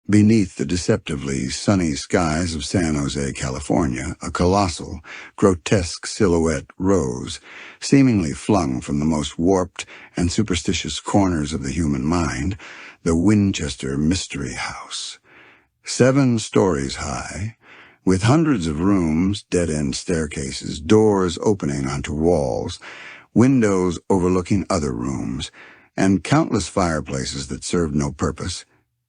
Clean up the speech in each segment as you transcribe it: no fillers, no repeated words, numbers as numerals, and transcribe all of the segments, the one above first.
Beneath the deceptively sunny skies of San Jose, California, a colossal, grotesque silhouette rose, seemingly flung from the most warped and superstitious corners of the human mind, the Winchester Mystery House. 7 stories high, with hundreds of rooms, dead-end staircases, doors opening onto walls, windows overlooking other rooms, and countless fireplaces that served no purpose.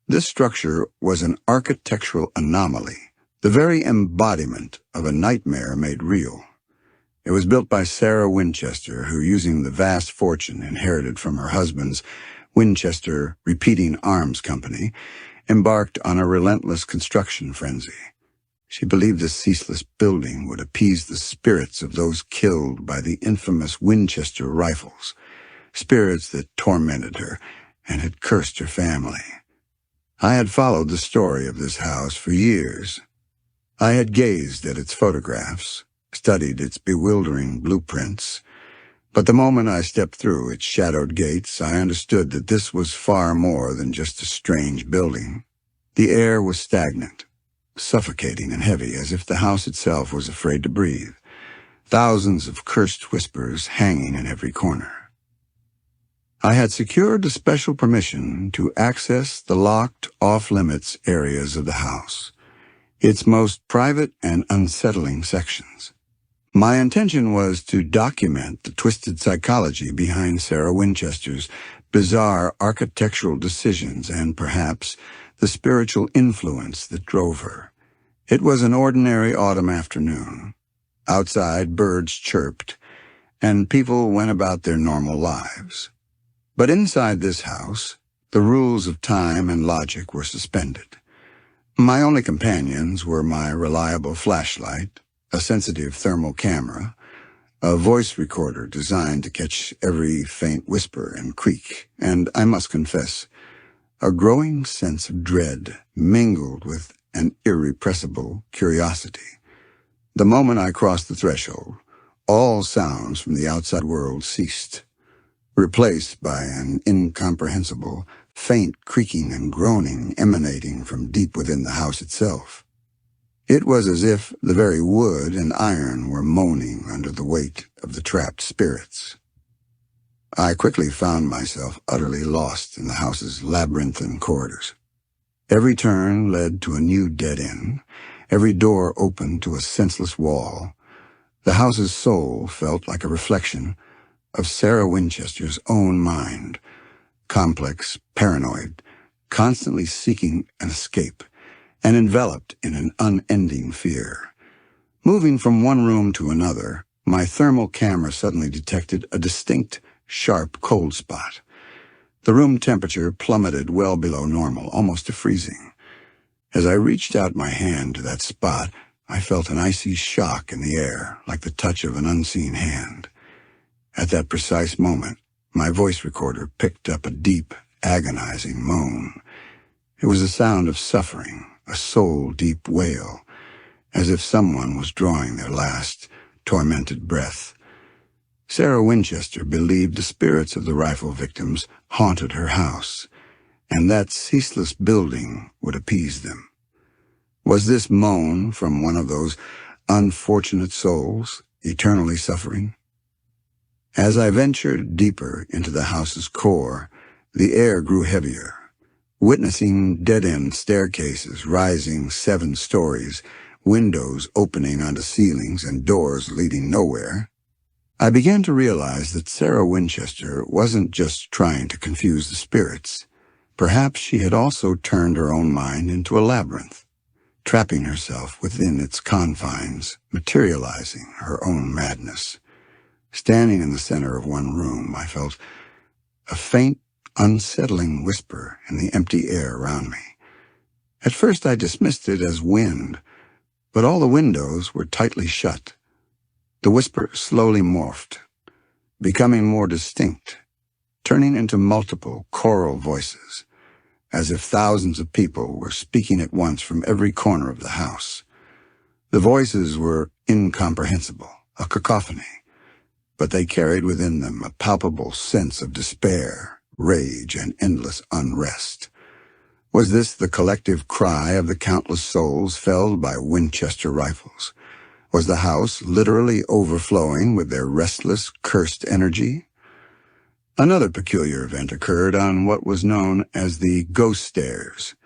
This structure was an architectural anomaly, the very embodiment of a nightmare made real. It was built by Sarah Winchester, who, using the vast fortune inherited from her husband's Winchester Repeating Arms Company, embarked on a relentless construction frenzy. She believed this ceaseless building would appease the spirits of those killed by the infamous Winchester rifles, spirits that tormented her and had cursed her family. I had followed the story of this house for years. I had gazed at its photographs, studied its bewildering blueprints, but the moment I stepped through its shadowed gates, I understood that this was far more than just a strange building. The air was stagnant, suffocating and heavy, as if the house itself was afraid to breathe. Thousands of cursed whispers hanging in every corner. I had secured a special permission to access the locked, off-limits areas of the house, its most private and unsettling sections. My intention was to document the twisted psychology behind Sarah Winchester's bizarre architectural decisions and, perhaps, the spiritual influence that drove her. It was an ordinary autumn afternoon. Outside, birds chirped, and people went about their normal lives. But inside this house, the rules of time and logic were suspended. My only companions were my reliable flashlight, a sensitive thermal camera, a voice recorder designed to catch every faint whisper and creak, and, I must confess, a growing sense of dread mingled with an irrepressible curiosity. The moment I crossed the threshold, all sounds from the outside world ceased, replaced by an incomprehensible, faint creaking and groaning emanating from deep within the house itself. It was as if the very wood and iron were moaning under the weight of the trapped spirits. I quickly found myself utterly lost in the house's labyrinthine corridors. Every turn led to a new dead end, every door opened to a senseless wall. The house's soul felt like a reflection of Sarah Winchester's own mind, complex, paranoid, constantly seeking an escape, and enveloped in an unending fear. Moving from one room to another, my thermal camera suddenly detected a distinct, sharp cold spot. The room temperature plummeted well below normal, almost to freezing. As I reached out my hand to that spot, I felt an icy shock in the air, like the touch of an unseen hand. At that precise moment, my voice recorder picked up a deep, agonizing moan. It was a sound of suffering, a soul-deep wail, as if someone was drawing their last, tormented breath. Sarah Winchester believed the spirits of the rifle victims haunted her house, and that ceaseless building would appease them. Was this moan from one of those unfortunate souls, eternally suffering? As I ventured deeper into the house's core, the air grew heavier. Witnessing dead-end staircases rising 7 stories, windows opening onto ceilings and doors leading nowhere, I began to realize that Sarah Winchester wasn't just trying to confuse the spirits. Perhaps she had also turned her own mind into a labyrinth, trapping herself within its confines, materializing her own madness. Standing in the center of one room, I felt a faint, unsettling whisper in the empty air around me. At first I dismissed it as wind, but all the windows were tightly shut. The whisper slowly morphed, becoming more distinct, turning into multiple choral voices, as if thousands of people were speaking at once from every corner of the house. The voices were incomprehensible, a cacophony, but they carried within them a palpable sense of despair, rage, and endless unrest. Was this the collective cry of the countless souls felled by Winchester rifles? Was the house literally overflowing with their restless, cursed energy? Another peculiar event occurred on what was known as the ghost stairs,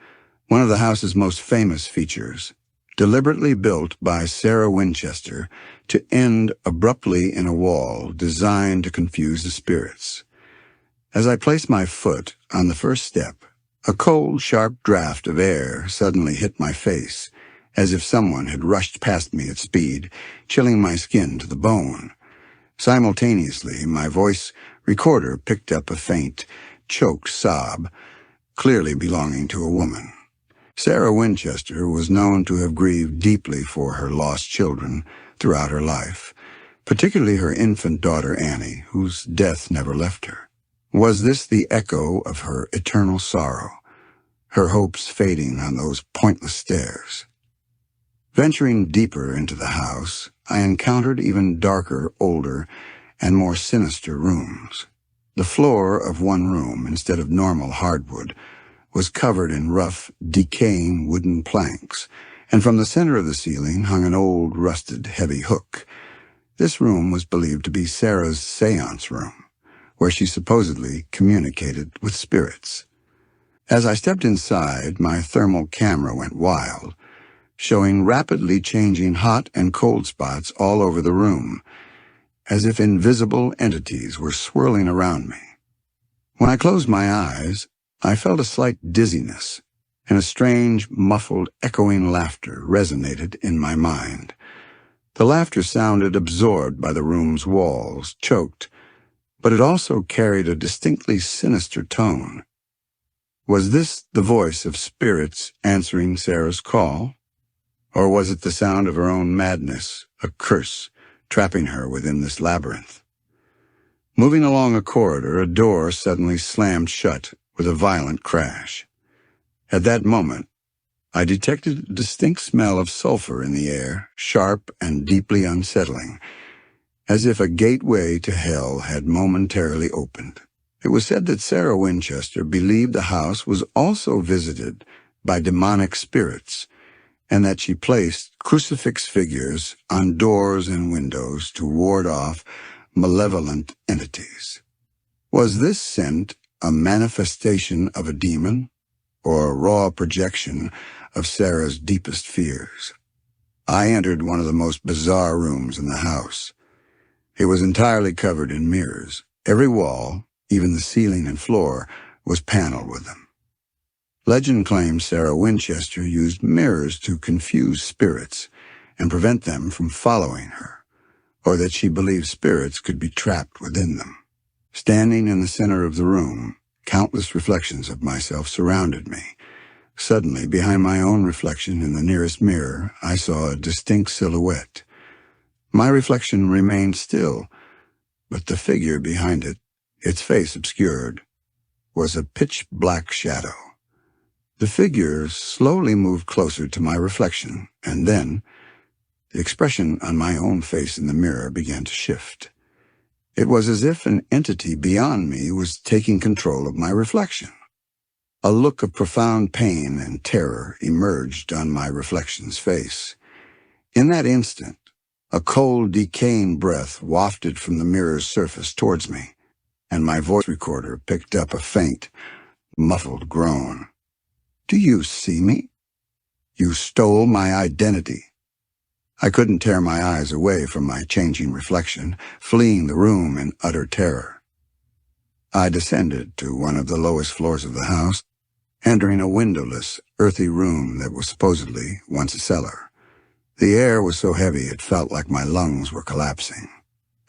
one of the house's most famous features, deliberately built by Sarah Winchester to end abruptly in a wall designed to confuse the spirits. As I placed my foot on the first step, a cold, sharp draft of air suddenly hit my face, as if someone had rushed past me at speed, chilling my skin to the bone. Simultaneously, my voice recorder picked up a faint, choked sob, clearly belonging to a woman. Sarah Winchester was known to have grieved deeply for her lost children throughout her life, particularly her infant daughter Annie, whose death never left her. Was this the echo of her eternal sorrow, her hopes fading on those pointless stairs? Venturing deeper into the house, I encountered even darker, older, and more sinister rooms. The floor of one room, instead of normal hardwood, was covered in rough, decaying wooden planks, and from the center of the ceiling hung an old, rusted, heavy hook. This room was believed to be Sarah's seance room, where she supposedly communicated with spirits. As I stepped inside, my thermal camera went wild, showing rapidly changing hot and cold spots all over the room, as if invisible entities were swirling around me. When I closed my eyes, I felt a slight dizziness, and a strange, muffled, echoing laughter resonated in my mind. The laughter sounded absorbed by the room's walls, choked, but it also carried a distinctly sinister tone. Was this the voice of spirits answering Sarah's call? Or was it the sound of her own madness, a curse, trapping her within this labyrinth? Moving along a corridor, a door suddenly slammed shut with a violent crash. At that moment, I detected a distinct smell of sulfur in the air, sharp and deeply unsettling, as if a gateway to hell had momentarily opened. It was said that Sarah Winchester believed the house was also visited by demonic spirits, and that she placed crucifix figures on doors and windows to ward off malevolent entities. Was this scent a manifestation of a demon, or a raw projection of Sarah's deepest fears? I entered one of the most bizarre rooms in the house. It was entirely covered in mirrors. Every wall, even the ceiling and floor, was paneled with them. Legend claims Sarah Winchester used mirrors to confuse spirits and prevent them from following her, or that she believed spirits could be trapped within them. Standing in the center of the room, countless reflections of myself surrounded me. Suddenly, behind my own reflection in the nearest mirror, I saw a distinct silhouette. My reflection remained still, but the figure behind it, its face obscured, was a pitch-black shadow. The figure slowly moved closer to my reflection, and then the expression on my own face in the mirror began to shift. It was as if an entity beyond me was taking control of my reflection. A look of profound pain and terror emerged on my reflection's face. In that instant, a cold, decaying breath wafted from the mirror's surface towards me, and my voice recorder picked up a faint, muffled groan. "Do you see me? You stole my identity." I couldn't tear my eyes away from my changing reflection, fleeing the room in utter terror. I descended to one of the lowest floors of the house, entering a windowless, earthy room that was supposedly once a cellar. The air was so heavy it felt like my lungs were collapsing,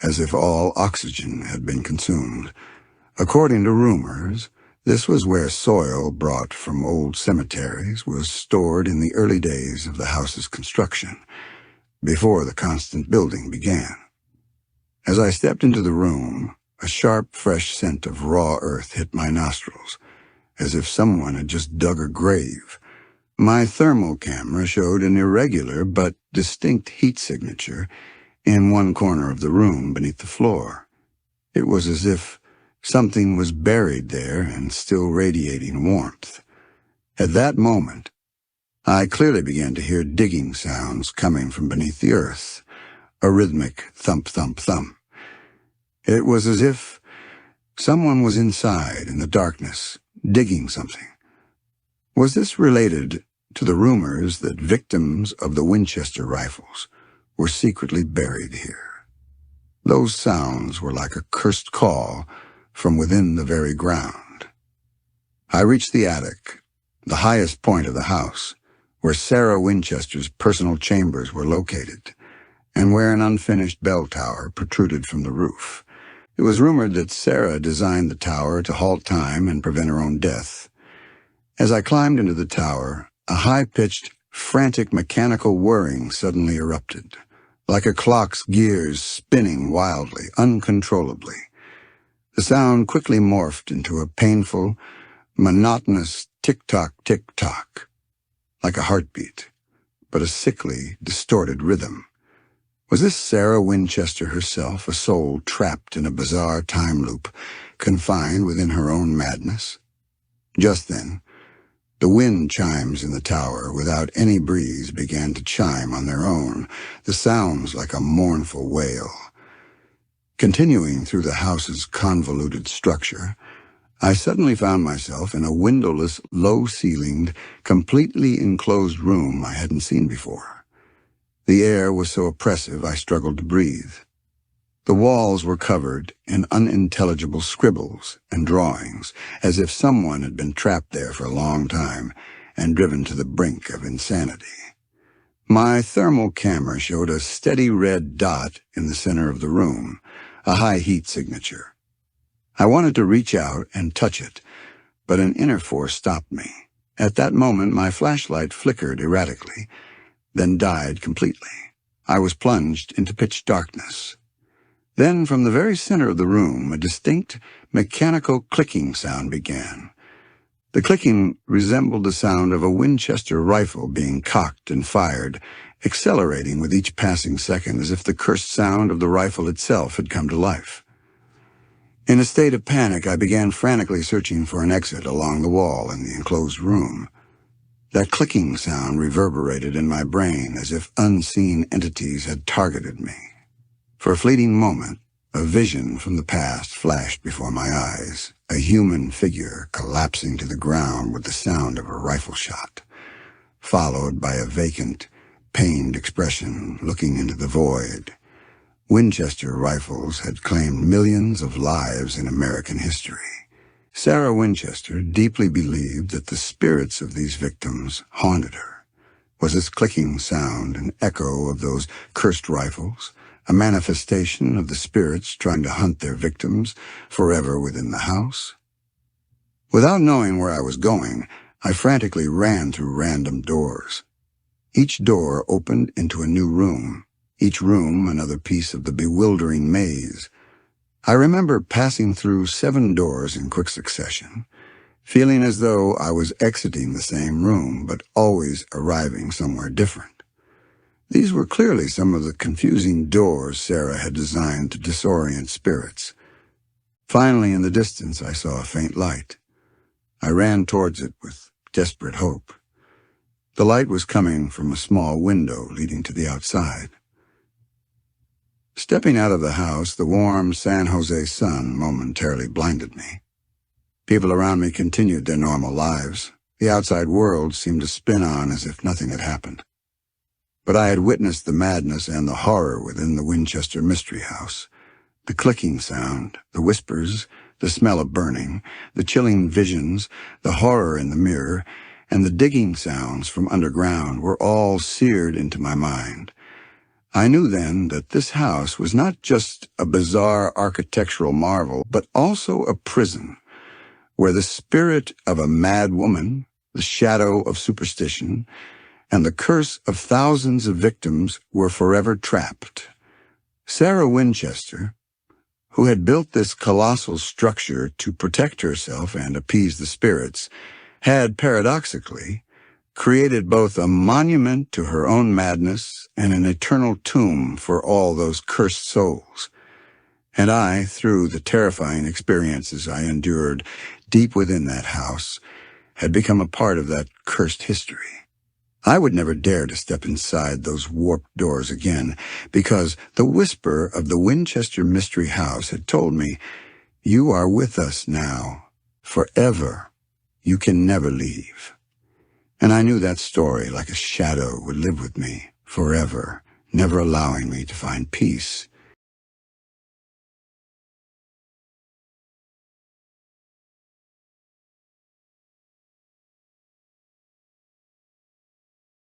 as if all oxygen had been consumed. According to rumors, this was where soil brought from old cemeteries was stored in the early days of the house's construction, before the constant building began. As I stepped into the room, a sharp, fresh scent of raw earth hit my nostrils, as if someone had just dug a grave. My thermal camera showed an irregular but distinct heat signature in one corner of the room beneath the floor. It was as if something was buried there and still radiating warmth. At that moment, I clearly began to hear digging sounds coming from beneath the earth, a rhythmic thump, thump, thump. It was as if someone was inside in the darkness, digging something. Was this related to the rumors that victims of the Winchester rifles were secretly buried here? Those sounds were like a cursed call from within the very ground. I reached the attic, the highest point of the house, where Sarah Winchester's personal chambers were located, and where an unfinished bell tower protruded from the roof. It was rumored that Sarah designed the tower to halt time and prevent her own death. As I climbed into the tower, a high-pitched, frantic mechanical whirring suddenly erupted, like a clock's gears spinning wildly, uncontrollably. The sound quickly morphed into a painful, monotonous tick-tock, tick-tock, like a heartbeat, but a sickly, distorted rhythm. Was this Sarah Winchester herself, a soul trapped in a bizarre time loop, confined within her own madness? Just then, the wind chimes in the tower, without any breeze, began to chime on their own, the sounds like a mournful wail. Continuing through the house's convoluted structure, I suddenly found myself in a windowless, low-ceilinged, completely enclosed room I hadn't seen before. The air was so oppressive I struggled to breathe. The walls were covered in unintelligible scribbles and drawings, as if someone had been trapped there for a long time and driven to the brink of insanity. My thermal camera showed a steady red dot in the center of the room, a high heat signature. I wanted to reach out and touch it, but an inner force stopped me. At that moment, my flashlight flickered erratically, then died completely. I was plunged into pitch darkness. Then, from the very center of the room, a distinct, mechanical clicking sound began. The clicking resembled the sound of a Winchester rifle being cocked and fired, accelerating with each passing second as if the cursed sound of the rifle itself had come to life. In a state of panic, I began frantically searching for an exit along the wall in the enclosed room. That clicking sound reverberated in my brain as if unseen entities had targeted me. For a fleeting moment, a vision from the past flashed before my eyes, a human figure collapsing to the ground with the sound of a rifle shot, followed by a vacant, pained expression looking into the void. Winchester rifles had claimed millions of lives in American history. Sarah Winchester deeply believed that the spirits of these victims haunted her. Was this clicking sound an echo of those cursed rifles, a manifestation of the spirits trying to hunt their victims forever within the house? Without knowing where I was going, I frantically ran through random doors. Each door opened into a new room, each room another piece of the bewildering maze. I remember passing through 7 doors in quick succession, feeling as though I was exiting the same room, but always arriving somewhere different. These were clearly some of the confusing doors Sarah had designed to disorient spirits. Finally, in the distance, I saw a faint light. I ran towards it with desperate hope. The light was coming from a small window leading to the outside. Stepping out of the house, the warm San Jose sun momentarily blinded me. People around me continued their normal lives. The outside world seemed to spin on as if nothing had happened. But I had witnessed the madness and the horror within the Winchester Mystery House. The clicking sound, the whispers, the smell of burning, the chilling visions, the horror in the mirror, and the digging sounds from underground were all seared into my mind. I knew then that this house was not just a bizarre architectural marvel, but also a prison, where the spirit of a mad woman, the shadow of superstition, and the curse of thousands of victims were forever trapped. Sarah Winchester, who had built this colossal structure to protect herself and appease the spirits, had, paradoxically, created both a monument to her own madness and an eternal tomb for all those cursed souls. And I, through the terrifying experiences I endured deep within that house, had become a part of that cursed history. I would never dare to step inside those warped doors again, because the whisper of the Winchester Mystery House had told me, "You are with us now, forever. You can never leave." And I knew that story, like a shadow, would live with me forever, never allowing me to find peace